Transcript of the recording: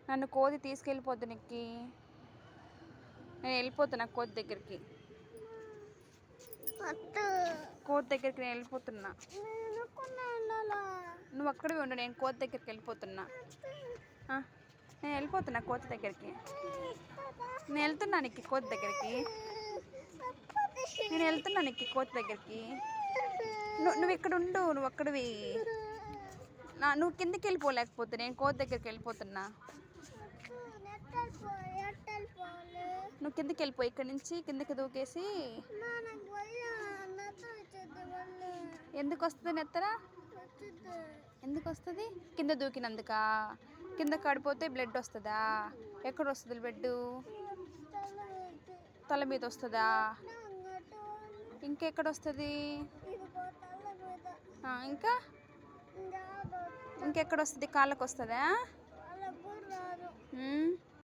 నన్ను కోతి తీసుకెళ్ళిపోద్దు నిక్కి. నేను వెళ్ళిపోతున్నా కోతి దగ్గరికి. కోతి దగ్గరికి నేను వెళ్ళిపోతున్నా. నువ్వు అక్కడే ఉండు, నేను కోతి దగ్గరికి వెళ్ళిపోతున్నా. నేను వెళ్ళిపోతున్నా కోతి దగ్గరికి. నేను వెళ్తున్నా నిక్కి కోతి దగ్గరికి. నేను వెళ్తున్నా నిక్కి కోతి దగ్గరికి. నువ్వు ఇక్కడ ఉండు, నువ్వు అక్కడివి. నువ్వు కిందకి వెళ్ళిపోలేకపోతే నేను కోతి దగ్గరికి వెళ్ళిపోతున్నా. నువ్వు కిందకి వెళ్ళిపో, ఇక్కడి నుంచి కిందకి దూకేసి. ఎందుకు వస్తుంది నెత్తరా? ఎందుకు వస్తుంది? కింద దూకినందుక? కింద పడిపోతే బ్లడ్ వస్తుందా? ఎక్కడ వస్తుంది బ్లడ్? తల మీద వస్తుందా? ఇంకెక్కడ వస్తుంది? ఇంకా ఇంకెక్కడ వస్తుంది? కాళ్ళకు వస్తుందా?